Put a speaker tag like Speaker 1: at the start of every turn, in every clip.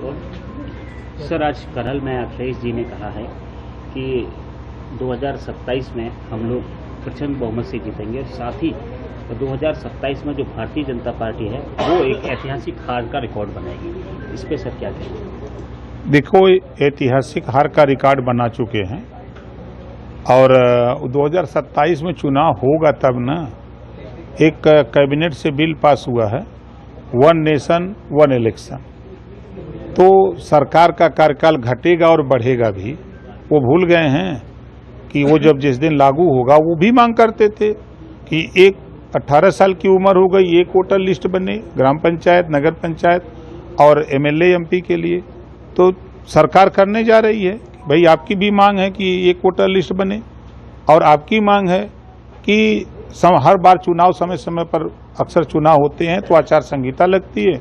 Speaker 1: Sir, आज करहल में अखिलेश जी ने कहा है कि 2027 में हम लोग प्रचंड बहुमत से जीतेंगे और साथ ही 2027 में जो भारतीय जनता पार्टी है वो एक ऐतिहासिक हार का रिकॉर्ड बनाएगी। इस पे सर क्या कहेंगे?
Speaker 2: देखो, ऐतिहासिक हार का रिकॉर्ड बना चुके हैं और 2027 में चुनाव होगा तब ना। एक कैबिनेट से बिल पास हुआ है, वन नेशन वन इलेक्शन। तो सरकार का कार्यकाल घटेगा और बढ़ेगा भी। वो भूल गए हैं कि वो जब जिस दिन लागू होगा वो भी मांग करते थे कि एक 18 साल की उम्र हो गई, एक वोटर लिस्ट बने ग्राम पंचायत, नगर पंचायत और एमएलए एमपी के लिए। तो सरकार करने जा रही है, भाई आपकी भी मांग है कि एक वोटर लिस्ट बने और आपकी मांग है कि हर बार चुनाव समय समय पर अक्सर चुनाव होते हैं तो आचार संहिता लगती है,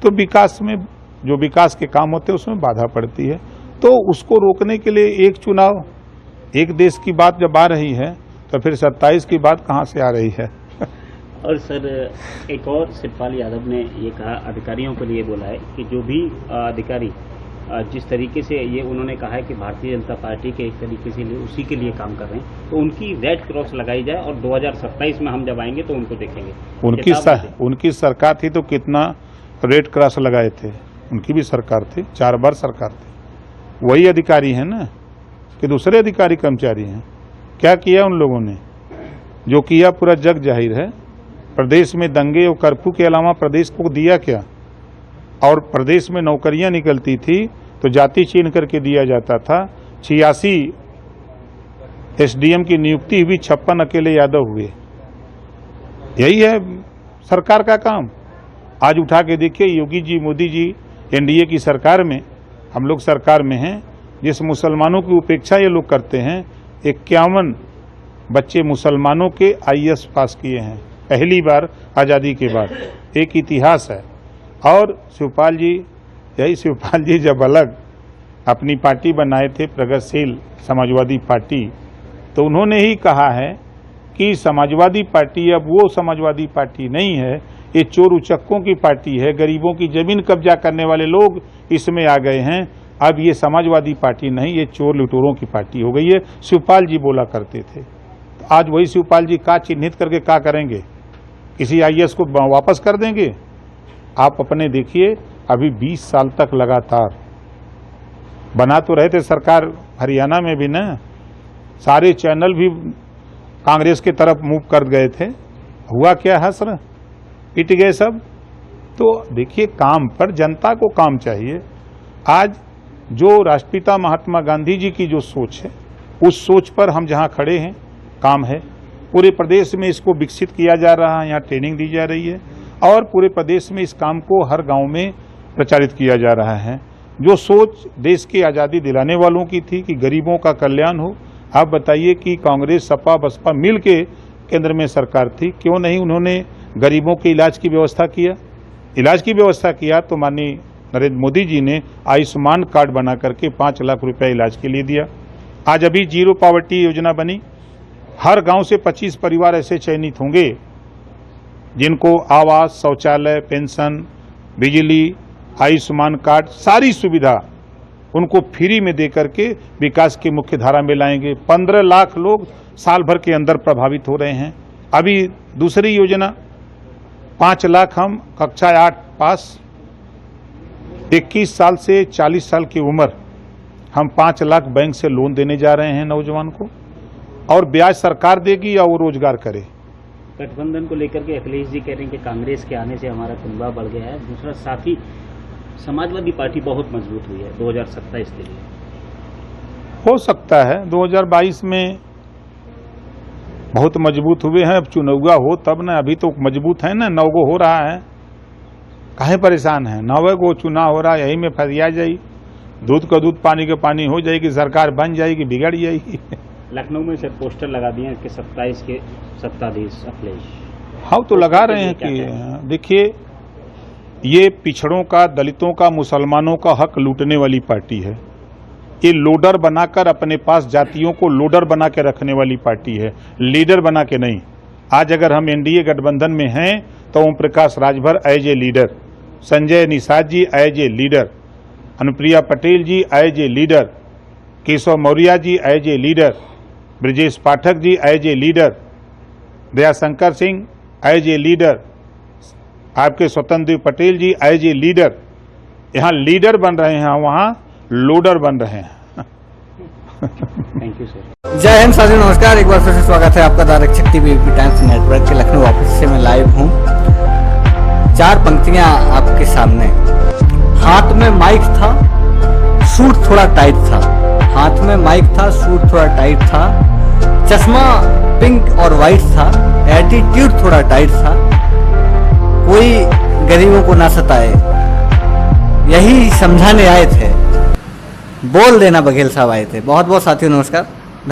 Speaker 2: तो विकास में जो विकास के काम होते हैं उसमें बाधा पड़ती है। तो उसको रोकने के लिए एक चुनाव, एक देश की बात जब आ रही है तो फिर 27 की बात कहाँ से आ रही है?
Speaker 1: और सर, एक और शिवपाल यादव ने ये कहा, अधिकारियों के लिए बोला है कि जो भी अधिकारी जिस तरीके से ये उन्होंने कहा है कि भारतीय जनता पार्टी के एक तरीके से उसी के लिए काम कर रहे हैं, तो उनकी रेड क्रॉस लगाई जाए और 2027 में हम जब आएंगे तो उनको देखेंगे।
Speaker 2: उनकी सरकार थी तो कितना रेड क्रॉस लगाए थे? उनकी भी सरकार थी, 4 बार सरकार थी। वही अधिकारी हैं ना कि दूसरे अधिकारी कर्मचारी हैं? क्या किया उन लोगों ने? जो किया पूरा जग जाहिर है। प्रदेश में दंगे और कर्फ्यू के अलावा प्रदेश को दिया क्या? और प्रदेश में नौकरियां निकलती थी तो जाति चीन करके दिया जाता था। 86 एसडीएम की नियुक्ति हुई, 56 अकेले यादव हुए। यही है सरकार का काम। आज उठा के देखिए, योगी जी, मोदी जी एनडीए की सरकार में, हम लोग सरकार में हैं, जिस मुसलमानों की उपेक्षा ये लोग करते हैं। 51 बच्चे मुसलमानों के आईएएस पास किए हैं, पहली बार आज़ादी के बाद। एक इतिहास है। और शिवपाल जी, यही शिवपाल जी जब अलग अपनी पार्टी बनाए थे, प्रगतिशील समाजवादी पार्टी, तो उन्होंने ही कहा है कि समाजवादी पार्टी अब वो समाजवादी पार्टी नहीं है, ये चोर उचक्कों की पार्टी है, गरीबों की जमीन कब्जा करने वाले लोग इसमें आ गए हैं। अब ये समाजवादी पार्टी नहीं, ये चोर लुटेरों की पार्टी हो गई है। शिवपाल जी बोला करते थे। तो आज वही शिवपाल जी का चिन्हित करके क्या करेंगे? किसी आईएएस को वापस कर देंगे? आप अपने देखिए, अभी 20 साल तक लगातार बना तो रहे थे सरकार, हरियाणा में भी ना सारे चैनल भी कांग्रेस की तरफ मूव कर गए थे। हुआ क्या? हसर पिट गए सब। तो देखिए, काम पर जनता को काम चाहिए। आज जो राष्ट्रपिता महात्मा गांधी जी की जो सोच है, उस सोच पर हम जहां खड़े हैं, काम है। पूरे प्रदेश में इसको विकसित किया जा रहा है, यहाँ ट्रेनिंग दी जा रही है और पूरे प्रदेश में इस काम को हर गांव में प्रचारित किया जा रहा है। जो सोच देश की आज़ादी दिलाने वालों की थी कि गरीबों का कल्याण हो, आप बताइए कि कांग्रेस, सपा, बसपा मिल के केंद्र में सरकार थी, क्यों नहीं उन्होंने गरीबों के इलाज की व्यवस्था किया? इलाज की व्यवस्था किया तो माननीय नरेंद्र मोदी जी ने आयुष्मान कार्ड बना करके 5 लाख रुपया इलाज के लिए दिया। आज अभी जीरो पॉवर्टी योजना बनी, हर गांव से 25 परिवार ऐसे चयनित होंगे जिनको आवास, शौचालय, पेंशन, बिजली, आयुष्मान कार्ड, सारी सुविधा उनको फ्री में दे करके विकास की मुख्य धारा में लाएंगे। 15 लाख लोग साल भर के अंदर प्रभावित हो रहे हैं। अभी दूसरी योजना 5 लाख, हम कक्षा 8 पास, 21 साल से 40 साल की उम्र, हम 5 लाख बैंक से लोन देने जा रहे हैं नौजवान को, और ब्याज सरकार देगी या वो रोजगार करे।
Speaker 1: गठबंधन को लेकर के अखिलेश जी कह रहे हैं कि कांग्रेस के आने से हमारा कुनबा बढ़ गया है। दूसरा, साथ ही समाजवादी पार्टी बहुत मजबूत हुई है 2027 के लिए।
Speaker 2: हो सकता है 2022 में बहुत मजबूत हुए हैं, अब चुनाव हो तब ना। अभी तो मजबूत है ना, 9 गो हो रहा है, काहे परेशान है? 9 गो चुनाव हो रहा है, यही में फरिया जाई, दूध का दूध पानी का पानी हो जाएगी, सरकार बन जाएगी, बिगड़ जाएगी।
Speaker 1: लखनऊ में सर पोस्टर लगा दिए कि 27 के सत्ताधीश अखिलेश।
Speaker 2: हाँ, तो लगा रहे हैं कि देखिए, ये पिछड़ों का, दलितों का, मुसलमानों का हक लूटने वाली पार्टी है। ये लोडर बनाकर अपने पास जातियों को लोडर बना के रखने वाली पार्टी है, लीडर बना के नहीं। आज अगर हम एनडीए गठबंधन में हैं तो Om Prakash Rajbhar as a leader, Sanjay Nishad ji as a leader, Anupriya Patel ji as a leader, Keshav Maurya ji as a leader, Brajesh Pathak ji as a leader, Dayashankar Singh as a leader, आपके Swatantra Dev Patel ji as a leader. यहाँ लीडर बन रहे हैं, वहाँ लोडर बन रहे हैं।
Speaker 1: Thank you sir.
Speaker 3: जय हिंद साथियों, नमस्कार। एक बार फिर से स्वागत है आपका द रक्षक टीवी यूपी टाइम्स नेटवर्क के लखनऊ ऑफिस से मैं लाइव हूँ। 4 पंक्तियां आपके सामने। हाथ में माइक था, सूट थोड़ा टाइट था। हाथ में माइक था, सूट थोड़ा टाइट था। चश्मा पिंक और वाइट था। एटीट्यूड थोड़ा टाइट था। कोई गरीबों को ना सताए, यही समझाने आए थे। बोल देना बघेल साहब आए थे। बहुत बहुत साथियों नमस्कार।